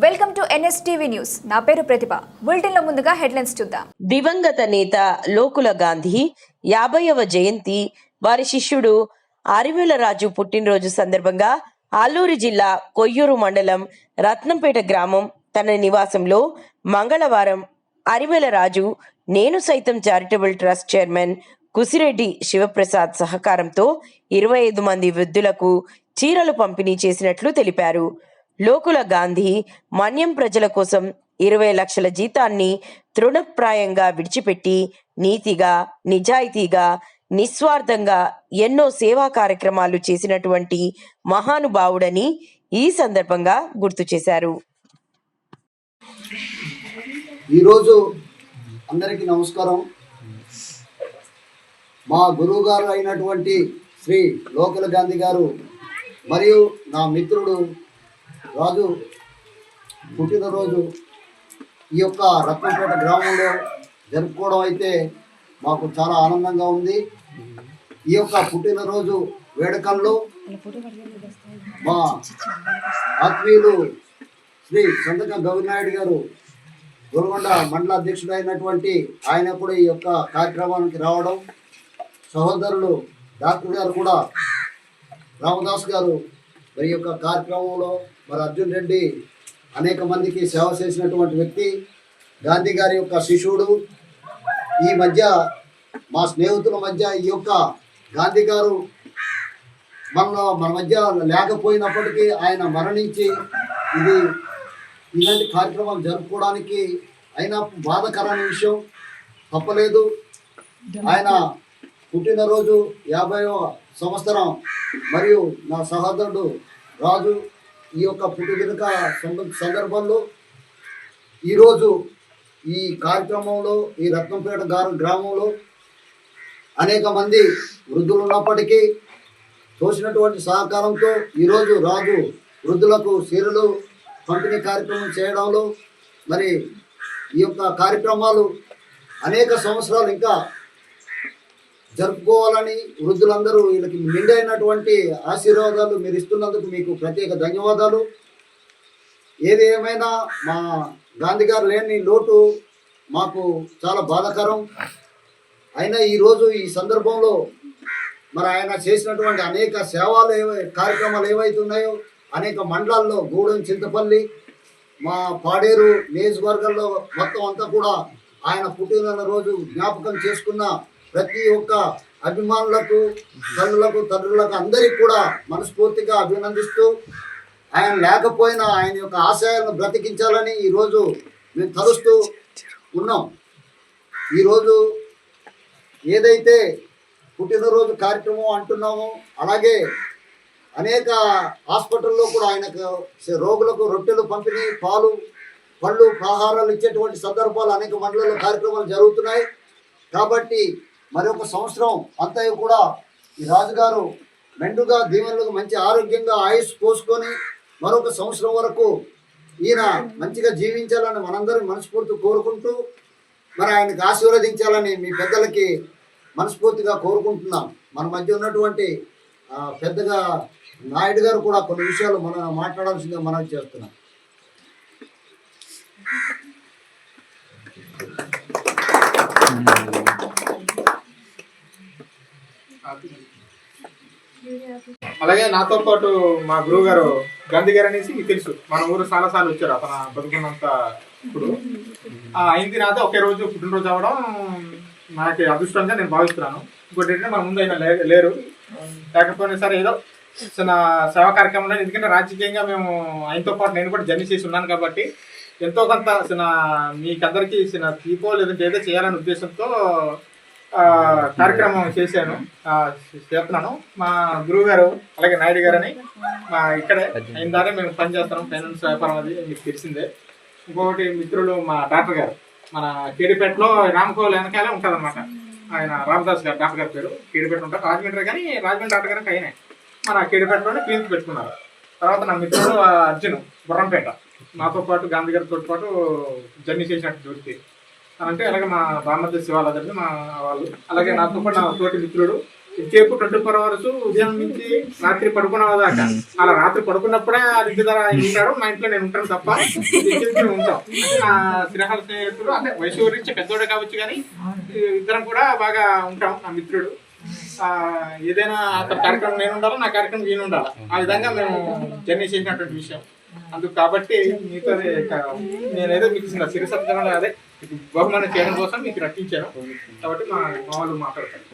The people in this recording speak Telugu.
Welcome to NSTV news. నా పేరు ప్రతిభ. బులెటిన్లో ముందుగా హెడ్లైన్స్ చూద్దాం. దివంగత నేత లోకుల గాంధీ 50వ జయంతి, వారి శిష్యుడు అరివేలరాజు పుట్టినరోజు సందర్భంగా అల్లూరి జిల్లా కొయ్యూరు మండలం రత్నంపేట గ్రామం తన నివాసంలో మంగళవారం అరివేలరాజు నేను సైతం charitable trust chairman Kusireddy Sivaprasad సహకారంతో 25 మంది వృద్ధులకు చీరలు పంపిణీ చేసినట్లు తెలిపారు. లోకుల గాంధీ మన్యం ప్రజల కోసం 20 లక్షల జీతాన్ని తృణప్రాయంగా విడిచిపెట్టి నీతిగా, నిజాయితీగా, నిస్వార్థంగా ఎన్నో సేవా కార్యక్రమాలు చేసినటువంటి మహానుభావుడని ఈ సందర్భంగా గుర్తు చేశారు. ఈరోజు అందరికీ నమస్కారం. మా గురువు గారు అయినటువంటి శ్రీ లోకుల గాంధీ గారు మరియు నా మిత్రుడు రాజు పుట్టినరోజు ఈ యొక్క రత్నపేట గ్రామంలో జరుపుకోవడం అయితే మాకు చాలా ఆనందంగా ఉంది. ఈ యొక్క పుట్టినరోజు వేడుకల్లో మా ఆత్మీయులు శ్రీ సంతకం గౌరినాయుడు గారు గోల్కొండ మండల అధ్యక్షుడు అయినటువంటి ఆయన కూడా ఈ యొక్క కార్యక్రమానికి రావడం, సహోదరులు డాక్టర్ గారు కూడా రామదాస్ గారు మరి యొక్క కార్యక్రమంలో మరి అర్జున్ రెడ్డి అనేక మందికి సేవ చేసినటువంటి వ్యక్తి, గాంధీ గారి యొక్క శిష్యుడు. ఈ మధ్య మా స్నేహితుల మధ్య ఈ యొక్క గాంధీ గారు మన మధ్య లేకపోయినప్పటికీ ఆయన మరణించి ఇలాంటి కార్యక్రమాలు జరుపుకోవడానికి అయినా బాధాకరమైన విషయం తప్పలేదు. ఆయన పుట్టినరోజు 50వ సంవత్సరం మరియు నా సహోదరుడు రాజు ఈ యొక్క పుట్టుదినక సందర్భంలో ఈరోజు ఈ కార్యక్రమంలో ఈ రత్నంపేట గ్రామంలో అనేక మంది వృద్ధులు ఉన్నప్పటికీ తోసినటువంటి సహకారంతో ఈరోజు రాజు వృద్ధులకు చీరలు పంపిణీ కార్యక్రమం చేయడంలో మరి ఈ యొక్క కార్యక్రమాలు అనేక సంవత్సరాలు ఇంకా జరుపుకోవాలని వృద్ధులందరూ వీళ్ళకి నిండైనటువంటి ఆశీర్వాదాలు మీరు ఇస్తున్నందుకు మీకు ప్రత్యేక ధన్యవాదాలు. ఏది ఏమైనా మా గాంధీ గారు లేని లోటు మాకు చాలా బాధాకరం. అయినా ఈరోజు ఈ సందర్భంలో మరి ఆయన చేసినటువంటి అనేక సేవలు కార్యక్రమాలు ఏవైతే ఉన్నాయో అనేక మండలాల్లో గూడెం, చింతపల్లి, మా పాడేరు నియోజకవర్గంలో మొత్తం అంతా కూడా ఆయన పుట్టినరోజు జ్ఞాపకం చేసుకున్న ప్రతి ఒక్క అభిమానులకు, తల్లులకు, తండ్రులకు అందరికీ కూడా మనస్ఫూర్తిగా అభినందిస్తూ ఆయన లేకపోయినా ఆయన యొక్క ఆశయాలను బ్రతికించాలని ఈరోజు మేము తలుస్తూ ఉన్నాం. ఈరోజు ఏదైతే పుట్టినరోజు కార్యక్రమం అంటున్నామో అలాగే అనేక హాస్పిటల్లో కూడా ఆయనకు రోగులకు రొట్టెలు పంపిణీ, పాలు, పళ్ళు, ఆహారాలు ఇచ్చేటువంటి సందర్భాలు అనేక మండలాల్లో కార్యక్రమాలు జరుగుతున్నాయి. కాబట్టి మరొక సంవత్సరం అంతా కూడా ఈ రాజుగారు మెండుగా దీవెనలకు మంచి ఆరోగ్యంగా ఆయుష్ పోసుకొని మరొక సంవత్సరం వరకు ఈయన మంచిగా జీవించాలని మనందరం మనస్ఫూర్తి కోరుకుంటూ మరి ఆయనకు ఆశీర్వదించాలని మీ పెద్దలకి మనస్ఫూర్తిగా కోరుకుంటున్నాం. మన మధ్య ఉన్నటువంటి పెద్దగా నాయుడు గారు కూడా కొన్ని విషయాలు మనం మాట్లాడాల్సిందిగా మనం చేస్తున్నాం. అలాగే నాతో పాటు మా గురువు గారు గాంధీ గారు అనేసి మీకు తెలుసు, మన ఊరు చాలాసార్లు వచ్చారు అతను బతుకున్నంత. ఇప్పుడు అయింది నాతో ఒకే రోజు పుట్టినరోజు అవ్వడం నాకు అదృష్టంగా నేను భావిస్తున్నాను. ఇంకోటి ఏంటంటే మన ముందు అయినా లేరు, లేకపోయినా సరే ఏదో చిన్న సేవా కార్యక్రమంలో, ఎందుకంటే రాజకీయంగా మేము ఆయనతో పాటు నేను కూడా జర్నీ చేసి ఉన్నాను కాబట్టి ఎంతో కొంత చిన్న మీకందరికీ చిన్న తీపో లేదంటే ఏదో చేయాలనే ఉద్దేశంతో కార్యక్రమం చేస్తున్నాను. మా గురువు గారు అలాగే నాయుడు గారు అని మా ఇక్కడే అయిన ద్వారా మేము పనిచేస్తున్నాం. ఫైనాన్స్ వ్యాపారం అది మీకు తెలిసిందే. ఇంకొకటి మిత్రులు మా డాక్టర్ గారు మన కేడిపేటలో రామకోల్ వెనకాలే ఉంటుంది అనమాట. ఆయన రామదాస్ గారు డాక్టర్ గారి పేరు. కేడిపేట ఉంటారు, రాజమండ్రి, కానీ రాజమండ్రి డాక్టర్ గారికి అయినాయి మన కేడిపేటలోనే క్లినిక్ పెట్టుకున్నారు. తర్వాత నా మిత్రుడు అర్జున్ గుర్రంపేట, నాతో పాటు గాంధీ గారితో పాటు జర్నీ చేసినట్టు దొరికి అంటే అలాగే మా బామర్ది శివాలయండి మా వాళ్ళు. అలాగే నాతో పాటు నా తోటి మిత్రుడు సేపు 24 hours ఉదయం నుంచి రాత్రి పడుకున్న దాకా. అలా రాత్రి పడుకున్నప్పుడే అది ఇంటి ధర ఉంటాడు, మా ఇంట్లో నేను ఉంటాను తప్ప మేము ఉంటాం. అంటే నా శ్రీహాల స్నేహితుడు, అంటే వయసు గురించి పెద్దోడే కావచ్చు కానీ ఇద్దరం కూడా బాగా ఉంటాం. నా మిత్రుడు ఏదైనా అతని కార్యక్రమం నేను ఉండాలి, నా కార్యక్రమం నేను ఉండాలి. ఆ విధంగా మేము జర్నీ చేసినటువంటి విషయం. అందుకు కాబట్టి మీతో నేనేదో మీకు సిరిసత్కరణ అదే బహుమానం చేయడం కోసం మీకు రక్షించాను. కాబట్టి మా వాళ్ళు మాట్లాడతారు.